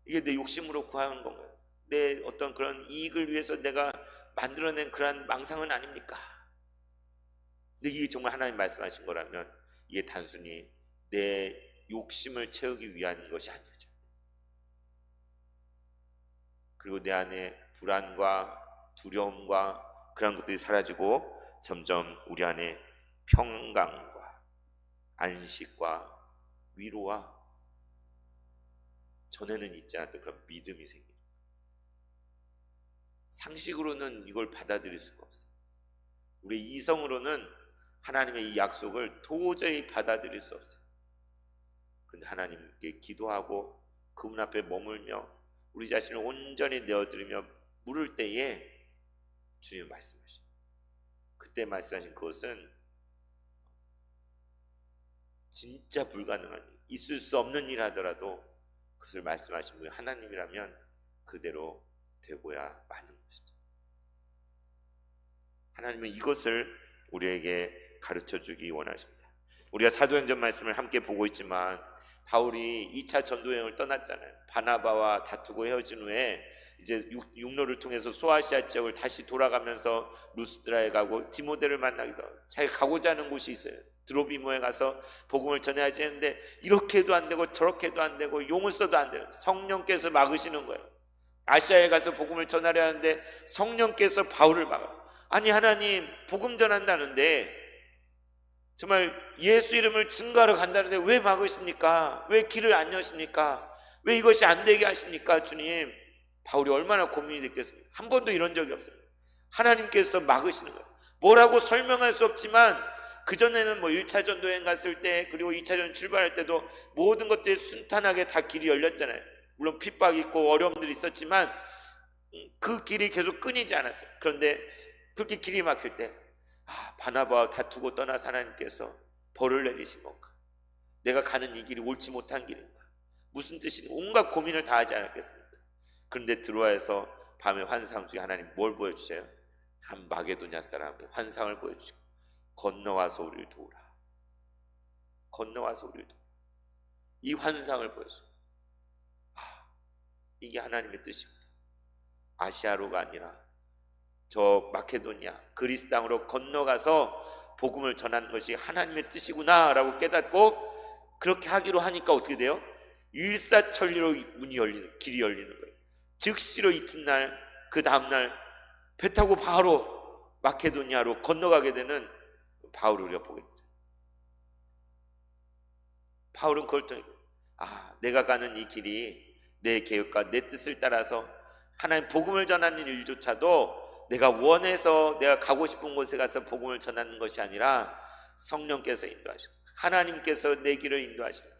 이게 내 욕심으로 구하는 건가요? 내 어떤 그런 이익을 위해서 내가 만들어낸 그러한 망상은 아닙니까? 근데 이게 정말 하나님 말씀하신 거라면 이게 단순히 내 욕심을 채우기 위한 것이 아니죠. 그리고 내 안에 불안과 두려움과 그런 것들이 사라지고 점점 우리 안에 평강과 안식과 위로와 전에는 있지 않았던 그런 믿음이 생겨요. 상식으로는 이걸 받아들일 수가 없어요. 우리 이성으로는 하나님의 이 약속을 도저히 받아들일 수 없어요. 그런데 하나님께 기도하고 그분 앞에 머물며 우리 자신을 온전히 내어드리며 물을 때에 주님 말씀하시죠. 그때 말씀하신 그것은 진짜 불가능한 일, 있을 수 없는 일 하더라도 그것을 말씀하신 분이 하나님이라면 그대로 되고야 마는 것이죠. 하나님은 이것을 우리에게 가르쳐 주기 원하십니다. 우리가 사도행전 말씀을 함께 보고 있지만 바울이 2차 전도여행을 떠났잖아요. 바나바와 다투고 헤어진 후에 이제 육로를 통해서 소아시아 지역을 다시 돌아가면서 루스드라에 가고 디모데를 만나기도 하고 자기가 가고자 하는 곳이 있어요. 드로비모에 가서 복음을 전해야지 했는데 이렇게도 안 되고 저렇게도 안 되고 용을 써도 안 되는 성령께서 막으시는 거예요. 아시아에 가서 복음을 전하려 하는데 성령께서 바울을 막아요. 아니 하나님 복음 전한다는데 정말 예수 이름을 증거하러 간다는데 왜 막으십니까? 왜 길을 안 여십니까? 왜 이것이 안 되게 하십니까 주님? 바울이 얼마나 고민이 됐겠습니까? 한 번도 이런 적이 없어요. 하나님께서 막으시는 거예요. 뭐라고 설명할 수 없지만 그전에는 뭐 1차 전도 여행 갔을 때 그리고 2차 전 출발할 때도 모든 것들이 순탄하게 다 길이 열렸잖아요. 물론 핍박이 있고 어려움들이 있었지만 그 길이 계속 끊이지 않았어요. 그런데 그렇게 길이 막힐 때 바나바와 다투고 떠나서 하나님께서 벌을 내리신 건가? 내가 가는 이 길이 옳지 못한 길인가? 무슨 뜻인가? 온갖 고민을 다 하지 않았겠습니까? 그런데 드로아에서 밤의 환상 중에 하나님 뭘 보여주세요? 한 마게도냐 사람의 환상을 보여주시고 건너와서 우리를 도우라. 건너와서 우리를 도우라. 이 환상을 보여주고 이게 하나님의 뜻입니다. 아시아로가 아니라 저 마케도니아 그리스 땅으로 건너가서 복음을 전하는 것이 하나님의 뜻이구나 라고 깨닫고 그렇게 하기로 하니까 어떻게 돼요? 일사천리로 문이 열리는, 길이 열리는 거예요. 즉시로 이튿날 그 다음날 배 타고 바로 마케도니아로 건너가게 되는 바울을 우리가 보게 되죠. 바울은 그걸 통해 내가 가는 이 길이 내 계획과 내 뜻을 따라서 하나님 복음을 전하는 일조차도 내가 원해서 내가 가고 싶은 곳에 가서 복음을 전하는 것이 아니라 성령께서 인도하시고 하나님께서 내 길을 인도하시는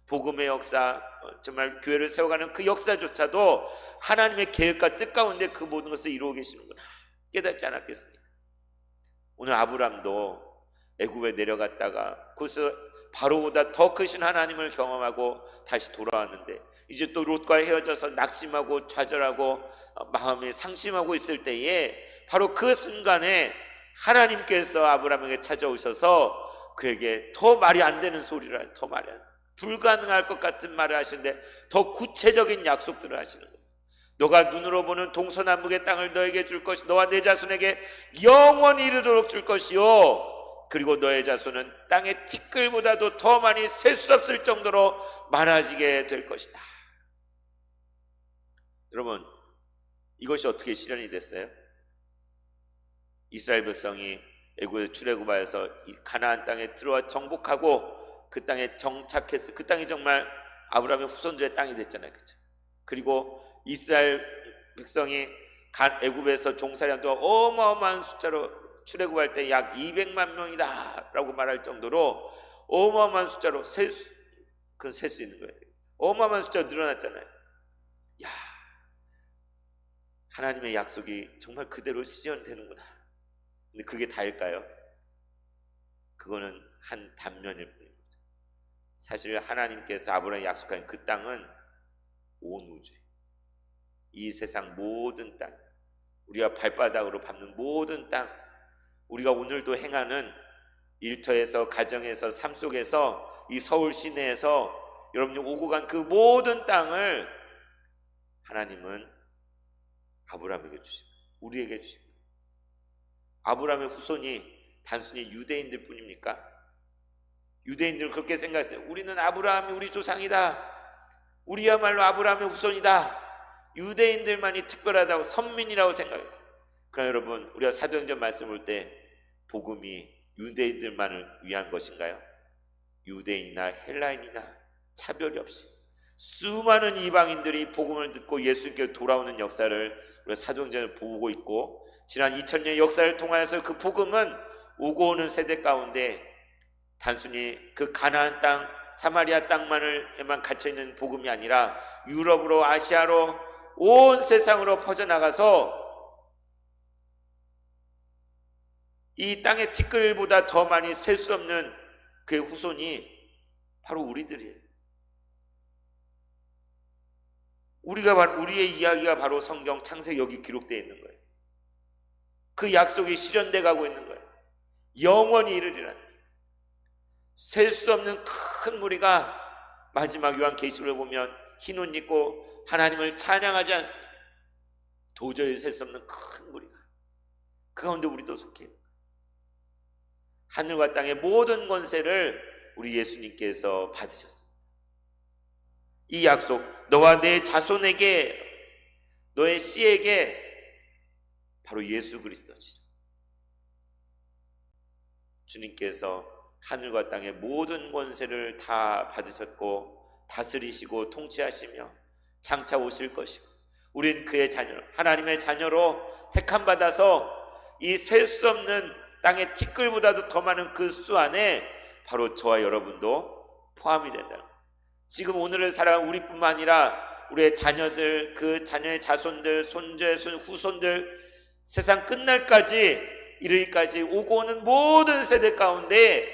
복음의 역사, 정말 교회를 세워가는 그 역사조차도 하나님의 계획과 뜻 가운데 그 모든 것을 이루고 계시는구나 깨닫지 않았겠습니까? 오늘 아브람도 애굽에 내려갔다가 거기서 바로보다 더 크신 하나님을 경험하고 다시 돌아왔는데 이제 또 롯과 헤어져서 낙심하고 좌절하고 마음에 상심하고 있을 때에 바로 그 순간에 하나님께서 아브람에게 찾아오셔서 그에게 더 말이 안 되는 소리를 해요. 더 말이 안 돼. 불가능할 것 같은 말을 하시는데 더 구체적인 약속들을 하시는 거예요. 너가 눈으로 보는 동서남북의 땅을 너에게 줄 것이 너와 내 자손에게 영원히 이르도록 줄 것이요 그리고 너의 자손은 땅의 티끌보다도 더 많이 셀 수 없을 정도로 많아지게 될 것이다. 여러분 이것이 어떻게 실현이 됐어요? 이스라엘 백성이 애굽의 출애굽하여서 가나안 땅에 들어와 정복하고 그 땅에 정착했어요. 그 땅이 정말 아브라함의 후손들의 땅이 됐잖아요. 그렇죠? 그리고 이스라엘 백성이 애굽에서 종살이한 동안 어마어마한 숫자로 출애굽할 때 약 200만 명이다 라고 말할 정도로 어마어마한 숫자로 셀 수 있는 거예요. 어마어마한 숫자가 늘어났잖아요. 야, 하나님의 약속이 정말 그대로 실현되는구나. 근데 그게 다일까요? 그거는 한 단면일 뿐입니다. 사실 하나님께서 아브라함에 약속한 그 땅은 온 우주, 이 세상 모든 땅, 우리가 발바닥으로 밟는 모든 땅, 우리가 오늘도 행하는 일터에서, 가정에서, 삶 속에서, 이 서울 시내에서 여러분이 오고 간 그 모든 땅을 하나님은 아브라함에게 주십니다. 우리에게 주십니다. 아브라함의 후손이 단순히 유대인들 뿐입니까? 유대인들은 그렇게 생각했어요. 우리는 아브라함이 우리 조상이다. 우리야말로 아브라함의 후손이다. 유대인들만이 특별하다고 선민이라고 생각했어요. 그러나 여러분 우리가 사도행전 말씀 볼 때 복음이 유대인들만을 위한 것인가요? 유대인이나 헬라인이나 차별이 없이 수많은 이방인들이 복음을 듣고 예수님께 돌아오는 역사를 우리가 사도행전을 보고 있고 지난 2000년의 역사를 통하여서 그 복음은 오고 오는 세대 가운데 단순히 그 가나안 땅 사마리아 땅만에만 갇혀있는 복음이 아니라 유럽으로 아시아로 온 세상으로 퍼져나가서 이 땅의 티끌보다 더 많이 셀 수 없는 그의 후손이 바로 우리들이에요. 우리의 이야기가 바로 성경 창세기 여기 기록되어 있는 거예요. 그 약속이 실현돼 가고 있는 거예요. 영원히 이르리라. 셀 수 없는 큰 무리가 마지막 요한계시록에 보면 흰 옷 입고 하나님을 찬양하지 않습니까? 도저히 셀 수 없는 큰 무리가 그 가운데 우리도 속해 있는 거예요. 하늘과 땅의 모든 권세를 우리 예수님께서 받으셨습니다. 이 약속, 너와 내 자손에게, 너의 씨에게 바로 예수 그리스도지. 주님께서 하늘과 땅의 모든 권세를 다 받으셨고 다스리시고 통치하시며 장차 오실 것이고, 우린 그의 자녀, 하나님의 자녀로 택함 받아서 이 셀 수 없는 땅의 티끌보다도 더 많은 그 수 안에 바로 저와 여러분도 포함이 된다. 지금 오늘을 살아가는 우리뿐만 아니라 우리의 자녀들, 그 자녀의 자손들, 손자, 후손들, 세상 끝날까지 이르기까지 오고 오는 모든 세대 가운데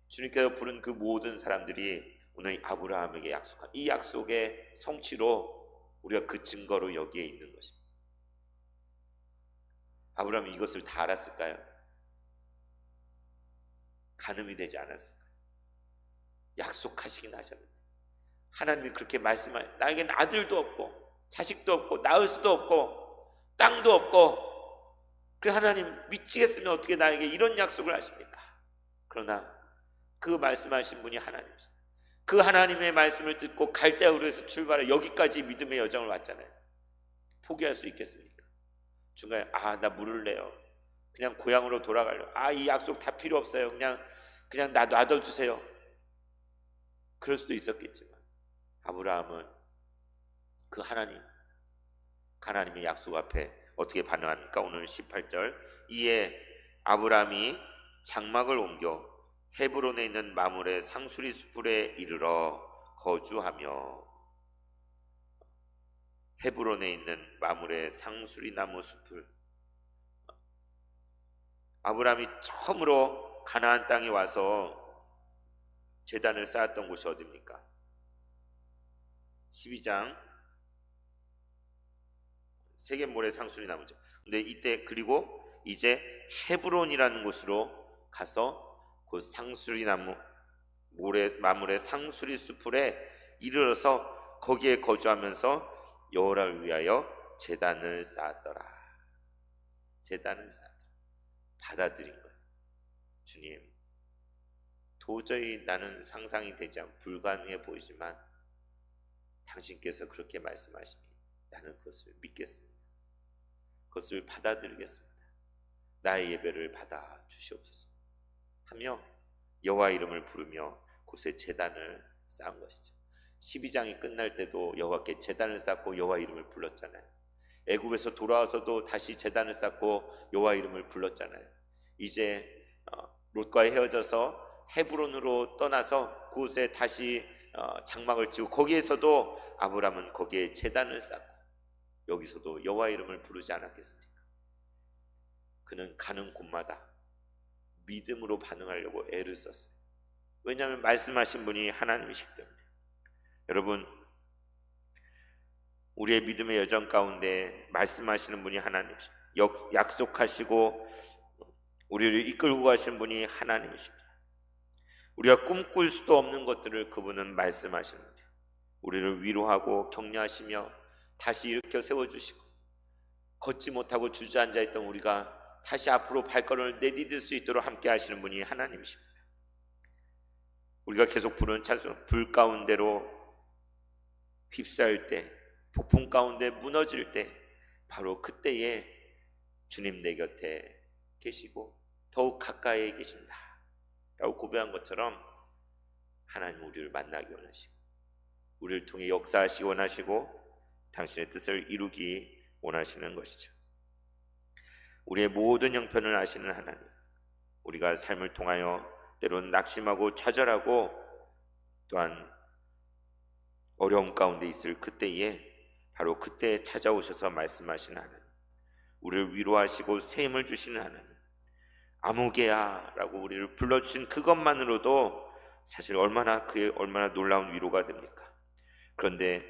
주님께서 부른 그 모든 사람들이 오늘 아브라함에게 약속한 이 약속의 성취로 우리가 그 증거로 여기에 있는 것입니다. 아브라함이 이것을 다 알았을까요? 간음이 되지 않았을까요? 약속하시긴 하셨는데 하나님이 그렇게 말씀하여, 나에겐 아들도 없고 자식도 없고 낳을 수도 없고 땅도 없고, 그 하나님 미치겠으면 어떻게 나에게 이런 약속을 하십니까? 그러나 그 말씀하신 분이 하나님이십니다. 그 하나님의 말씀을 듣고 갈대아우르에서 출발해 여기까지 믿음의 여정을 왔잖아요. 포기할 수 있겠습니까? 중간에 나 물을래요, 그냥 고향으로 돌아가려고, 이 약속 다 필요 없어요, 그냥 놔둬주세요, 그럴 수도 있었겠지만 아브라함은 그 하나님의 약속 앞에 어떻게 반응합니까? 오늘 18절, 이에 아브라함이 장막을 옮겨 헤브론에 있는 마물의 상수리 숲에 이르러 거주하며, 헤브론에 있는 마물의 상수리 나무 숲을, 아브라함이 처음으로 가나안 땅에 와서 제단을 쌓았던 곳이 어디입니까? 12장 세겜몰의 상수리 나무죠. 근데 이때 그리고 이제 헤브론이라는 곳으로 가서 그 상수리 나무 마물의 상수리 숲에 이르러서 거기에 거주하면서 여호와를 위하여 제단을 쌓았더라. 제단을 쌓았더라. 받아들인 거예요. 주님, 도저히 나는 상상이 되지 않고 불가능해 보이지만 당신께서 그렇게 말씀하시니 나는 그것을 믿겠습니다. 그것을 받아들이겠습니다. 나의 예배를 받아 주시옵소서 하며 여호와 이름을 부르며 곳에 제단을 쌓은 것이죠. 12장이 끝날 때도 여호와께 제단을 쌓고 여호와 이름을 불렀잖아요. 애굽에서 돌아와서도 다시 제단을 쌓고 여호와 이름을 불렀잖아요. 이제 롯과 헤어져서 헤브론으로 떠나서 그곳에 다시 장막을 지고 거기에서도 아브라함은 거기에 제단을 쌓고 여기서도 여호와 이름을 부르지 않았겠습니까? 그는 가는 곳마다 믿음으로 반응하려고 애를 썼어요. 왜냐하면 말씀하신 분이 하나님이시기 때문에. 여러분, 우리의 믿음의 여정 가운데 말씀하시는 분이 하나님이십니다. 약속하시고 우리를 이끌고 가신 분이 하나님이십니다. 우리가 꿈꿀 수도 없는 것들을 그분은 말씀하시는 거예요. 우리를 위로하고 격려하시며 다시 일으켜 세워주시고, 걷지 못하고 주저앉아 있던 우리가 다시 앞으로 발걸음을 내디딜 수 있도록 함께 하시는 분이 하나님이십니다. 우리가 계속 부르는 찬송, 불 가운데로 휩싸일 때, 폭풍 가운데 무너질 때, 바로 그때에 주님 내 곁에 계시고 더욱 가까이에 계신다 라고 고백한 것처럼 하나님 우리를 만나기 원하시고 우리를 통해 역사하시기 원하시고 당신의 뜻을 이루기 원하시는 것이죠. 우리의 모든 형편을 아시는 하나님, 우리가 삶을 통하여 때로는 낙심하고 좌절하고 또한 어려움 가운데 있을 그때에 바로 그때 찾아오셔서 말씀하시는 하나님, 우리를 위로하시고 새 힘을 주시는 하나님, 아무개야 라고 우리를 불러주신 그것만으로도 사실 얼마나 놀라운 위로가 됩니까? 그런데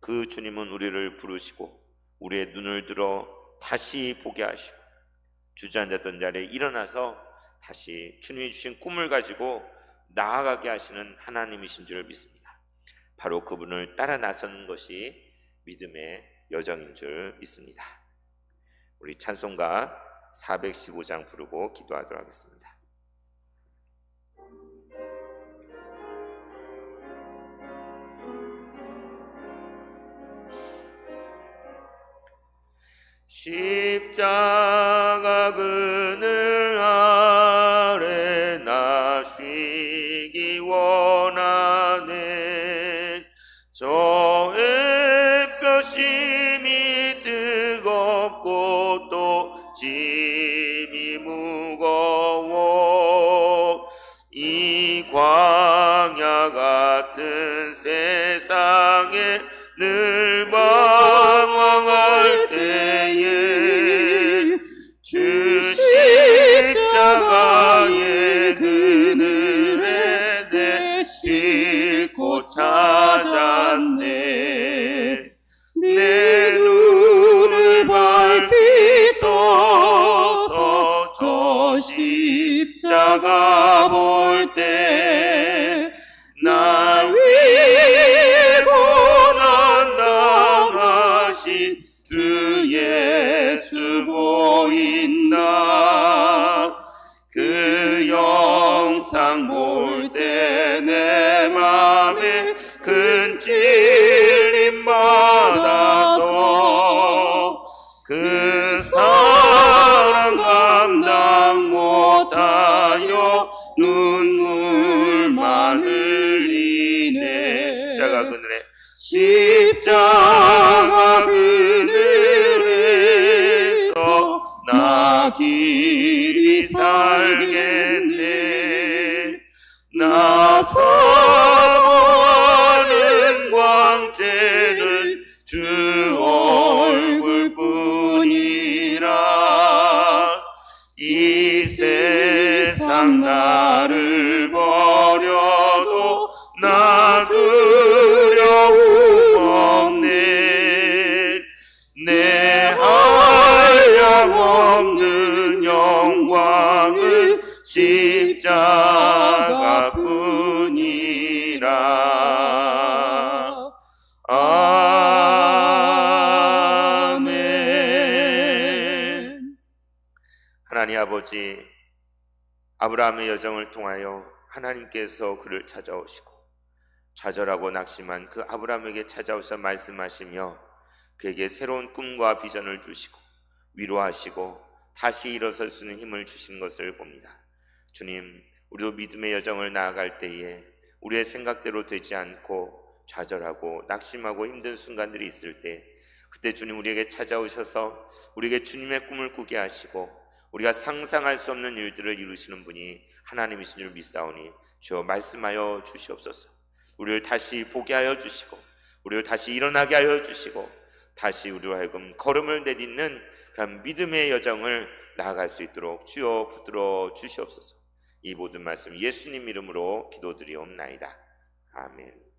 그 주님은 우리를 부르시고 우리의 눈을 들어 다시 보게 하시고 주저앉았던 자리에 일어나서 다시 주님이 주신 꿈을 가지고 나아가게 하시는 하나님이신 줄 믿습니다. 바로 그분을 따라 나서는 것이 믿음의 여정인 줄 믿습니다. 우리 찬송가 415장 부르고 기도하도록 하겠습니다. 십자가 그늘 아래 나 쉬기 원하네. 저 햇볕이 뜨겁고 또 짐이 무거워 이 광야 같은 세상에 늘 방황할 때에 주 십자가의 그늘에 내 쉴 곳 찾았네. 내 눈을 밝히 떠서 저 십자가 볼 때 날 위해 고난 당하신 주 예수 보인다. 그 영상 볼 때 내 맘에 큰 찔림 받아서 그 사랑 감당 못하여 눈물만 흘리네. 십자가 그늘에서 나 길이 살겠네. 나 사모하는 광채는 주 얼굴뿐이라. 이 세상 나를 버려도 나 두려움 없네. 내 한량없는 영광은 십자가뿐이라. 아멘. 하나님 아버지, 아브라함의 여정을 통하여 하나님께서 그를 찾아오시고 좌절하고 낙심한 그 아브라함에게 찾아오셔 말씀하시며 그에게 새로운 꿈과 비전을 주시고 위로하시고 다시 일어설 수 있는 힘을 주신 것을 봅니다. 주님, 우리도 믿음의 여정을 나아갈 때에 우리의 생각대로 되지 않고 좌절하고 낙심하고 힘든 순간들이 있을 때 그때 주님 우리에게 찾아오셔서 우리에게 주님의 꿈을 꾸게 하시고 우리가 상상할 수 없는 일들을 이루시는 분이 하나님이신 줄 믿사오니 주여 말씀하여 주시옵소서. 우리를 다시 보게 하여 주시고 우리를 다시 일어나게 하여 주시고 다시 우리로 하여금 걸음을 내딛는 그런 믿음의 여정을 나아갈 수 있도록 주여 붙들어 주시옵소서. 이 모든 말씀 예수님 이름으로 기도드리옵나이다. 아멘.